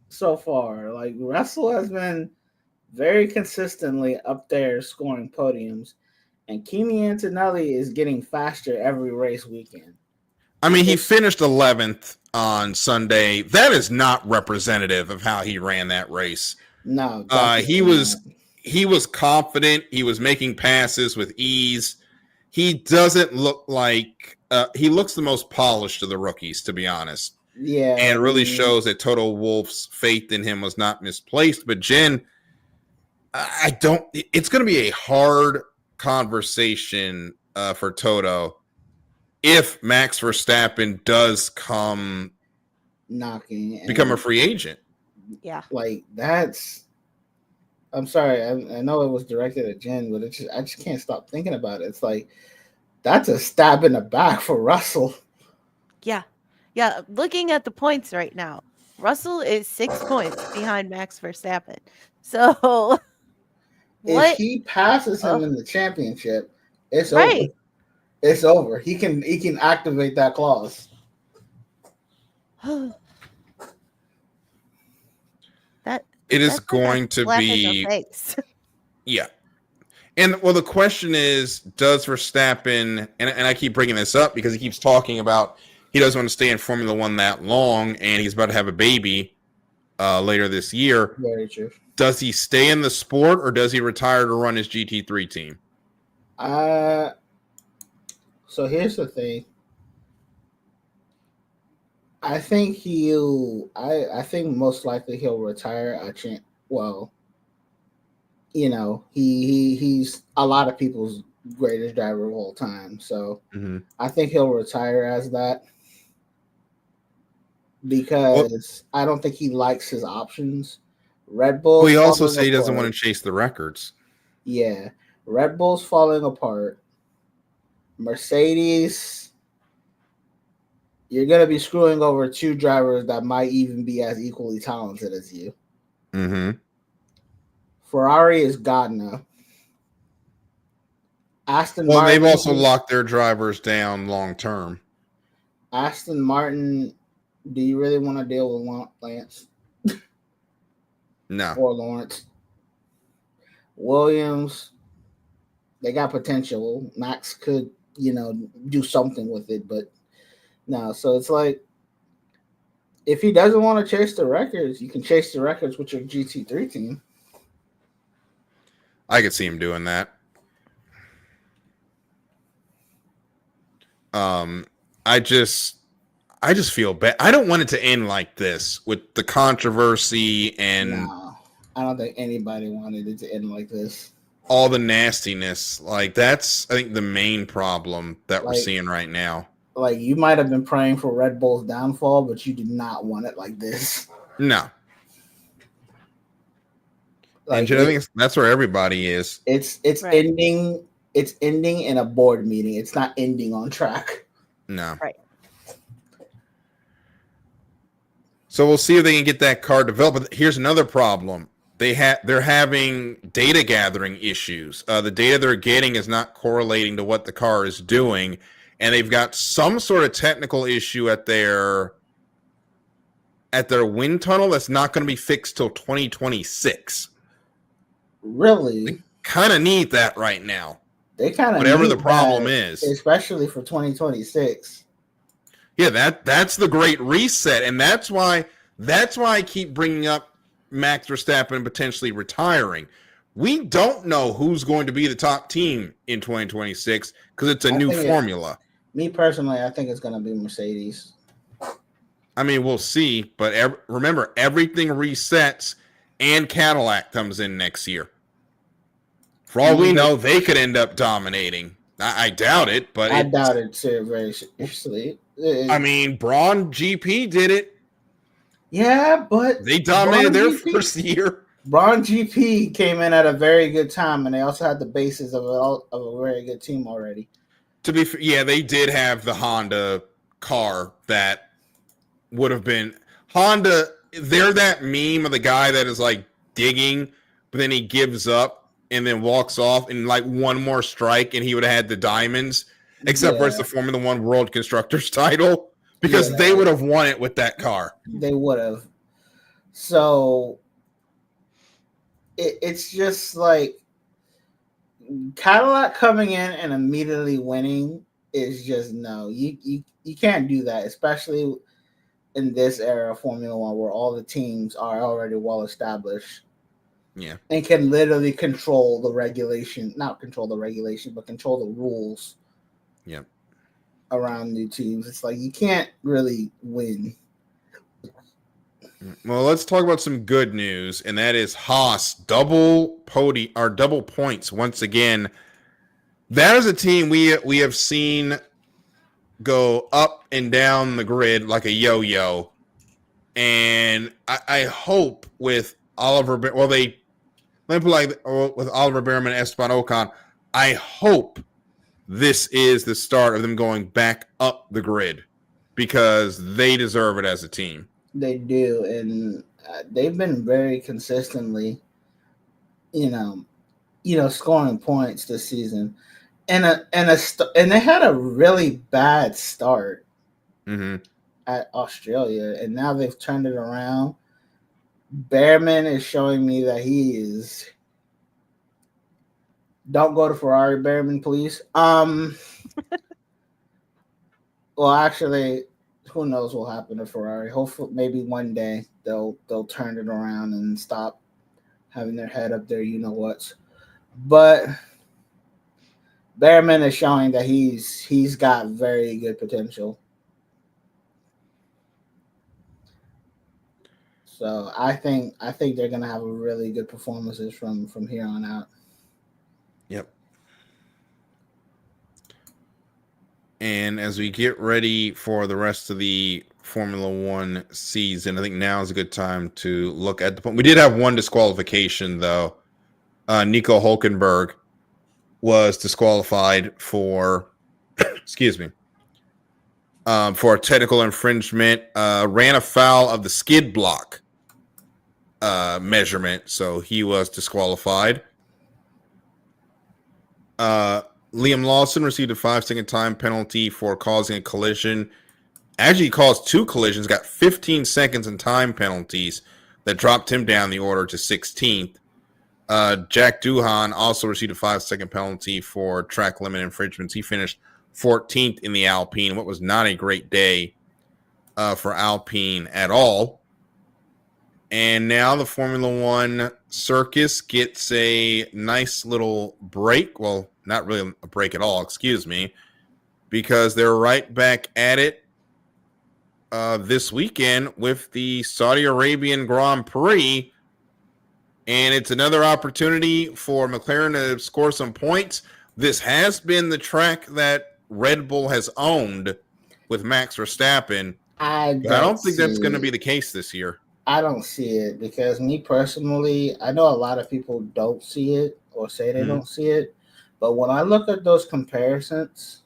So far, like, Russell has been very consistently up there scoring podiums, and Kimi Antonelli is getting faster every race weekend. I mean, he finished 11th on Sunday. That is not representative of how he ran that race. No, he was confident. He was making passes with ease. He doesn't look like he looks the most polished of the rookies, to be honest. Yeah, and it really shows that Toto Wolff's faith in him was not misplaced. But Jen, I don't. It's going to be a hard conversation for Toto if Max Verstappen does become a free agent. Yeah, like that's. I'm sorry. I know it was directed at Jen, but I just can't stop thinking about it. It's like that's a stab in the back for Russell. Yeah. Yeah. Looking at the points right now, Russell is 6 points behind Max Verstappen. So if he passes him in the championship, it's over. It's over. He can activate that clause. It is going to be, yeah. And well, the question is, does Verstappen, and I keep bringing this up because he keeps talking about he doesn't want to stay in Formula One that long, and he's about to have a baby later this year. Very true. Does he stay in the sport, or does he retire to run his GT3 team? So here's the thing. I think I think most likely he'll retire. He's a lot of people's greatest driver of all time. So I think he'll retire as that because I don't think he likes his options. Red Bull. Well, he also said he doesn't want to chase the records. Yeah, Red Bull's falling apart. Mercedes, you're going to be screwing over two drivers that might even be as equally talented as you. Mm-hmm. Ferrari is God now. Aston Martin. They've also locked their drivers down long term. Aston Martin, do you really want to deal with Lance? No. Or Lawrence? Williams, they got potential. Max could, do something with it, but no. So it's like, if he doesn't want to chase the records, you can chase the records with your GT3 team. I could see him doing that. I just feel bad. I don't want it to end like this with the controversy and no, I don't think anybody wanted it to end like this. All the nastiness. Like that's, I think, the main problem that we're seeing right now. Like you might have been praying for Red Bull's downfall, but you did not want it like this. No. Like, and I think that's where everybody is. It's right. ending. It's ending in a board meeting. It's not ending on track. No. Right. So we'll see if they can get that car developed. But here's another problem. They're having data gathering issues. The data they're getting is not correlating to what the car is doing, and they've got some sort of technical issue at their wind tunnel that's not going to be fixed till 2026. Really? They kind of need that right now. They kind of whatever the problem is, especially for 2026. Yeah, that's the great reset, and that's why I keep bringing up Max Verstappen potentially retiring. We don't know who's going to be the top team in 2026 because it's a new formula. Me personally, I think it's going to be Mercedes. I mean, we'll see, but remember, everything resets, and Cadillac comes in next year. For all we know, they could end up dominating. I doubt it, but I doubt it too, very seriously. I mean, Braun GP did it. Yeah, but they dominated their first year. Braun GP came in at a very good time, and they also had the basis of a very good team already. To be fair, yeah, they did have the Honda car that would have been Honda. They're that meme of the guy that is like digging, but then he gives up and then walks off and like one more strike, and he would have had the diamonds, except for it's the Formula One World Constructors title. Because they would have won it with that car. They would have. So it's just like Cadillac coming in and immediately winning is just no. You can't do that, especially in this era of Formula One where all the teams are already well established. Yeah. And can literally control the regulation, not control the regulation, but control the rules. Yeah. Around new teams. It's like you can't really win. Well, let's talk about some good news, and that is Haas double points once again. That is a team we have seen go up and down the grid like a yo-yo, and I hope with Oliver, with Oliver Behrman and Esteban Ocon, I hope this is the start of them going back up the grid because they deserve it as a team. They do, and they've been very consistently, scoring points this season, and they had a really bad start at Australia, and now they've turned it around. Behrman is showing me that he is. Don't go to Ferrari, Behrman, please. Well, actually, who knows what will happen to Ferrari? Hopefully, maybe one day they'll turn it around and stop having their head up there. You know what? But Behrman is showing that he's got very good potential. So I think they're gonna have really good performances from here on out. Yep. And as we get ready for the rest of the Formula One season, I think now is a good time to look at the point. We did have one disqualification, though. Nico Hulkenberg was disqualified for, for a technical infringement. Ran afoul of the skid block measurement, so he was disqualified. Liam Lawson received a 5-second time penalty for causing a collision. Actually, he caused 2 collisions, got 15 seconds in time penalties that dropped him down the order to 16th. Jack Doohan also received a 5-second penalty for track limit infringements. He finished 14th in the Alpine, what was not a great day for Alpine at all. And now the Formula One circus gets a nice little break. Well, not really a break at all, excuse me, because they're right back at it this weekend with the Saudi Arabian Grand Prix. And it's another opportunity for McLaren to score some points. This has been the track that Red Bull has owned with Max Verstappen. I don't think that's going to be the case this year. I don't see it because me personally, I know a lot of people don't see it or say they don't see it. But when I look at those comparisons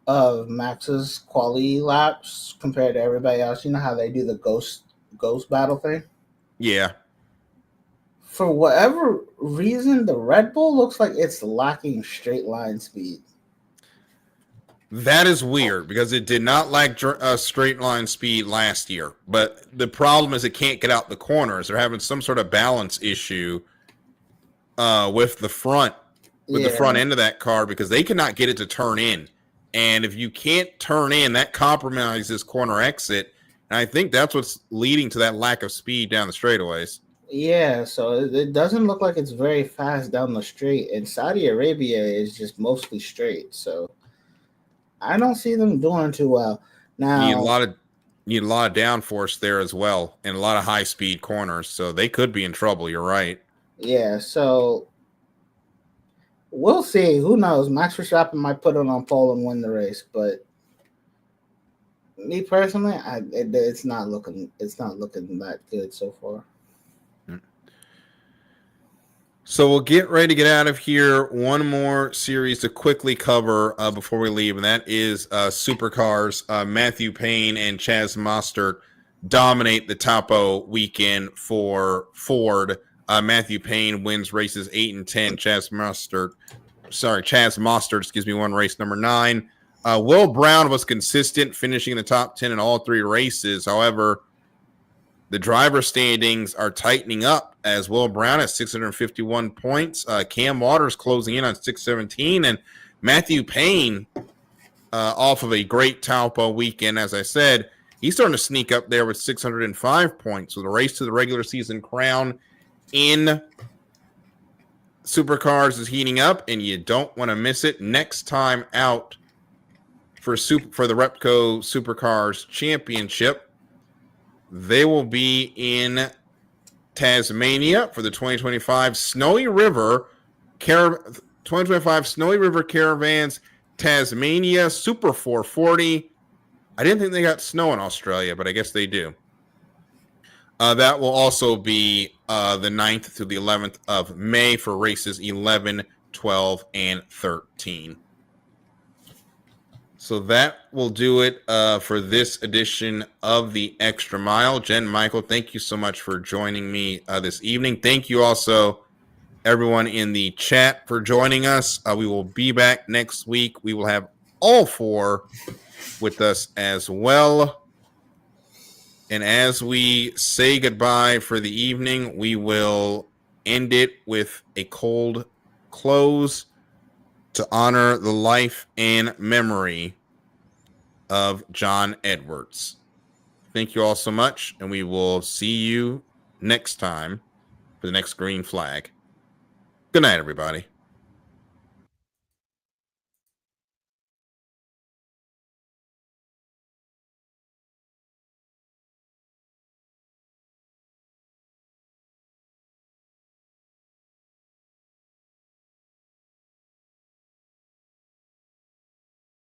of Max's quality laps compared to everybody else, you know how they do the ghost battle thing? Yeah. For whatever reason, the Red Bull looks like it's lacking straight line speed. That is weird because it did not lack straight line speed last year. But the problem is it can't get out the corners. They're having some sort of balance issue with the front end of that car because they cannot get it to turn in. And if you can't turn in, that compromises corner exit. And I think that's what's leading to that lack of speed down the straightaways. Yeah, so it doesn't look like it's very fast down the straight. And Saudi Arabia is just mostly straight. So I don't see them doing too well. Now you need a lot of downforce there as well, and a lot of high speed corners, so they could be in trouble. You're right. Yeah, so we'll see. Who knows? Max Verstappen might put it on pole and win the race, but me personally, it's not looking that good so far. So we'll get ready to get out of here. One more series to quickly cover before we leave, and that is Supercars. Matthew Payne and Chaz Mostert dominate the Topo weekend for Ford. Matthew Payne wins races 8 and 10. Chaz Mostert, won race number 9. Will Brown was consistent, finishing in the top 10 in all 3 races. However, The driver standings are tightening up as Will Brown has 651 points. Cam Waters closing in on 617. And Matthew Payne, off of a great Taupo weekend, as I said, he's starting to sneak up there with 605 points. So the race to the regular season crown in Supercars is heating up, and you don't want to miss it. Next time out for the Repco Supercars Championship, they will be in Tasmania for the 2025 Snowy River 2025 Snowy River Caravans Tasmania Super 440. I didn't think they got snow in Australia, but I guess they do. That will also be the 9th through the 11th of May for races 11, 12, and 13. So that will do it for this edition of the Extra Mile. Jen, Michael, thank you so much for joining me this evening. Thank you also, everyone in the chat, for joining us. We will be back next week. We will have all four with us as well. And as we say goodbye for the evening, we will end it with a cold close to honor the life and memory of John Edwards. Thank you all so much, and we will see you next time for the next green flag. Good night, everybody.